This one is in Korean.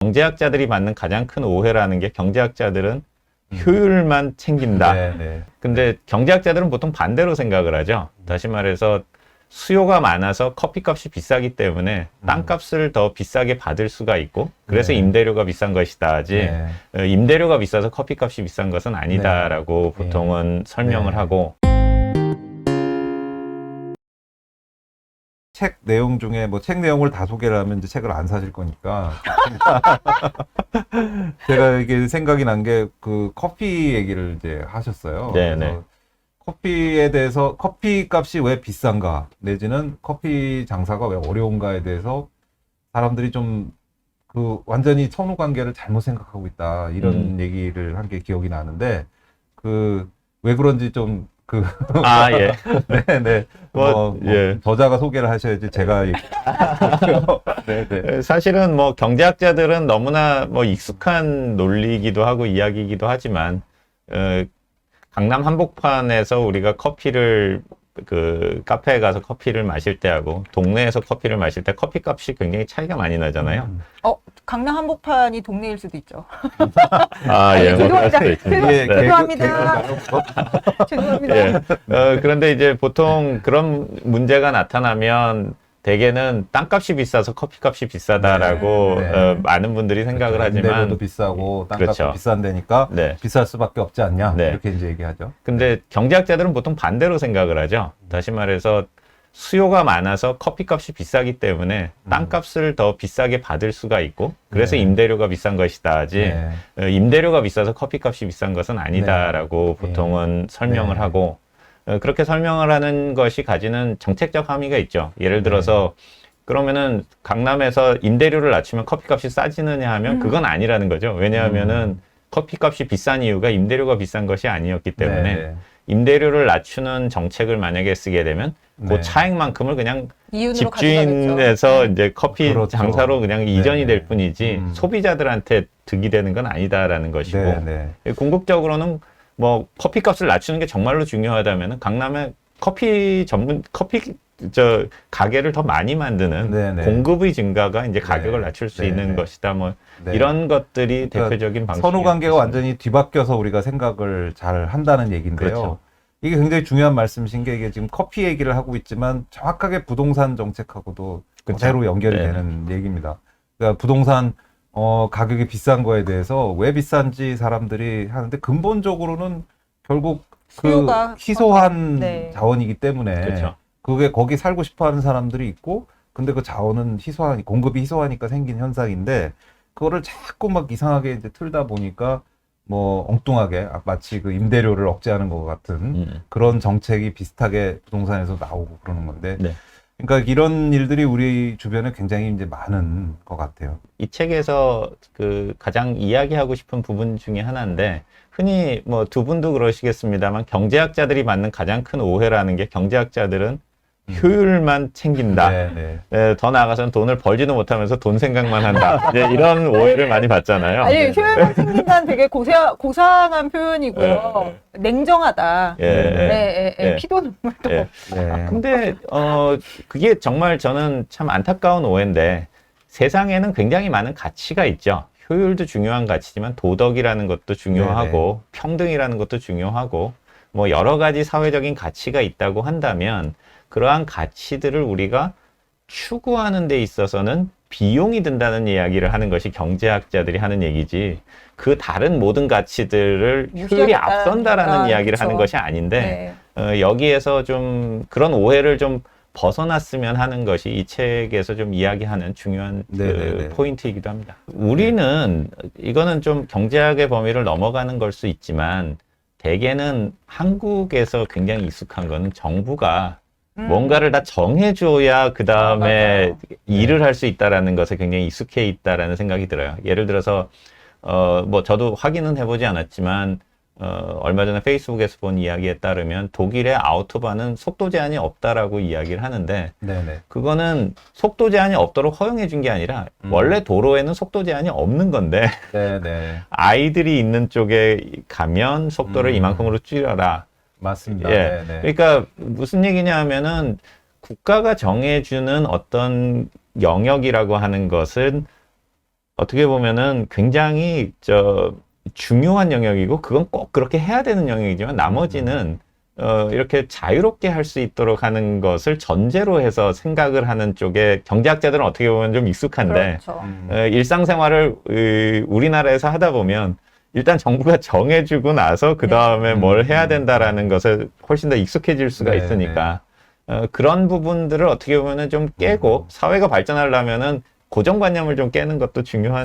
경제학자들이 받는 가장 큰 오해라는 게 경제학자들은 효율만 챙긴다. 근데 경제학자들은 보통 반대로 생각을 하죠. 다시 말해서 수요가 많아서 커피값이 비싸기 때문에 땅값을 더 비싸게 받을 수가 있고 그래서 임대료가 비싼 것이다지 임대료가 비싸서 커피값이 비싼 것은 아니다라고 보통은 설명을 하고 책 내용 중에 뭐 책 내용을 다 소개를 하면 이제 책을 안 사실 거니까 제가 이게 생각이 난 게 그 커피 얘기를 이제 하셨어요. 그래서 커피에 대해서 커피 값이 왜 비싼가 내지는 커피 장사가 왜 어려운가에 대해서 사람들이 좀 그 완전히 선후 관계를 잘못 생각하고 있다 이런 얘기를 한 게 기억이 나는데 그 왜 그런지 좀 그 예. 네네 저자가 소개를 하셔야지 제가 네네. 사실은 뭐 경제학자들은 너무나 뭐 익숙한 논리이기도 하고 이야기이기도 하지만 강남 한복판에서 우리가 커피를 그 카페에 가서 커피를 마실 때하고 동네에서 커피를 마실 때 커피 값이 굉장히 차이가 많이 나잖아요. 강남 한복판이 동네일 수도 있죠. 예. 죄송합니다. 네. 죄송합니다. 죄송합니다. 예. 그런데 이제 보통 그런 문제가 나타나면 대개는 땅값이 비싸서 커피값이 비싸다라고 많은 분들이 생각을 하지만 임대료도 비싸고 땅값도 비싼 데니까 비쌀 수밖에 없지 않냐 이렇게 이제 얘기하죠. 근데 경제학자들은 보통 반대로 생각을 하죠. 다시 말해서 수요가 많아서 커피값이 비싸기 때문에 땅값을 더 비싸게 받을 수가 있고 그래서 임대료가 비싼 것이다지 임대료가 비싸서 커피값이 비싼 것은 아니다라고 보통은 설명을 하고 그렇게 설명을 하는 것이 가지는 정책적 함의가 있죠. 예를 들어서 그러면은 강남에서 임대료를 낮추면 커피값이 싸지느냐 하면 그건 아니라는 거죠. 왜냐하면은 커피값이 비싼 이유가 임대료가 비싼 것이 아니었기 때문에 임대료를 낮추는 정책을 만약에 쓰게 되면 그 차액만큼을 그냥 집주인에서 이제 커피 장사로 그냥 이전이 될 뿐이지 소비자들한테 득이 되는 건 아니다라는 것이고 궁극적으로는 뭐 커피값을 낮추는 게 정말로 중요하다면 강남에 커피 가게를 더 많이 만드는 공급의 증가가 이제 가격을 낮출 수 있는 것이다. 뭐 이런 것들이 그러니까 대표적인 방식. 선후 관계가 완전히 뒤바뀌어서 우리가 생각을 잘 한다는 얘기인데요. 이게 굉장히 중요한 말씀이신 게 이게 지금 커피 얘기를 하고 있지만 정확하게 부동산 정책하고도 그대로 연결이 되는 얘기입니다. 그러니까 부동산 가격이 비싼 거에 대해서 왜 비싼지 사람들이 하는데 근본적으로는 결국 그 희소한 자원이기 때문에 그게 거기 살고 싶어 하는 사람들이 있고 근데 그 자원은 공급이 희소하니까 생긴 현상인데 그거를 자꾸 막 이상하게 이제 틀다 보니까 뭐 엉뚱하게 마치 그 임대료를 억제하는 것 같은 그런 정책이 비슷하게 부동산에서 나오고 그러는 건데 그러니까 이런 일들이 우리 주변에 굉장히 이제 많은 것 같아요. 이 책에서 그 가장 이야기하고 싶은 부분 중에 하나인데 흔히 뭐 두 분도 그러시겠습니다만 경제학자들이 받는 가장 큰 오해라는 게 경제학자들은 효율만 챙긴다. 더 나아가서는 돈을 벌지도 못하면서 돈 생각만 한다. 이제 이런 오해를 많이 받잖아요. 아니, 효율만 챙긴다는 되게 고상한 표현이고요. 냉정하다. 피도 눈물도. 근데 그게 정말 저는 참 안타까운 오해인데 세상에는 굉장히 많은 가치가 있죠. 효율도 중요한 가치지만 도덕이라는 것도 중요하고 평등이라는 것도 중요하고 뭐 여러 가지 사회적인 가치가 있다고 한다면 그러한 가치들을 우리가 추구하는 데 있어서는 비용이 든다는 이야기를 하는 것이 경제학자들이 하는 얘기지 그 다른 모든 가치들을 효율이 앞선다라는 이야기를 하는 것이 아닌데 여기에서 좀 그런 오해를 좀 벗어났으면 하는 것이 이 책에서 좀 이야기하는 중요한 그 포인트이기도 합니다. 우리는 이거는 좀 경제학의 범위를 넘어가는 걸 수 있지만 대개는 한국에서 굉장히 익숙한 거는 정부가 뭔가를 다 정해줘야 그 다음에 일을 할 수 있다라는 것에 굉장히 익숙해 있다라는 생각이 들어요. 예를 들어서 뭐 저도 확인은 해보지 않았지만 얼마 전에 페이스북에서 본 이야기에 따르면 독일의 아우토바는 속도 제한이 없다라고 이야기를 하는데 그거는 속도 제한이 없도록 허용해 준 게 아니라 원래 도로에는 속도 제한이 없는 건데 아이들이 있는 쪽에 가면 속도를 이만큼으로 줄여라. 맞습니다. 그러니까 무슨 얘기냐 하면은 국가가 정해주는 어떤 영역이라고 하는 것은 어떻게 보면은 굉장히 중요한 영역이고 그건 꼭 그렇게 해야 되는 영역이지만 나머지는 이렇게 자유롭게 할 수 있도록 하는 것을 전제로 해서 생각을 하는 쪽에 경제학자들은 어떻게 보면 좀 익숙한데 그렇죠. 일상생활을 우리나라에서 하다 보면 일단 정부가 정해주고 나서 그 다음에 뭘 해야 된다라는 것에 훨씬 더 익숙해질 수가 네, 있으니까 그런 부분들을 어떻게 보면은 좀 깨고 사회가 발전하려면은 고정관념을 좀 깨는 것도 중요한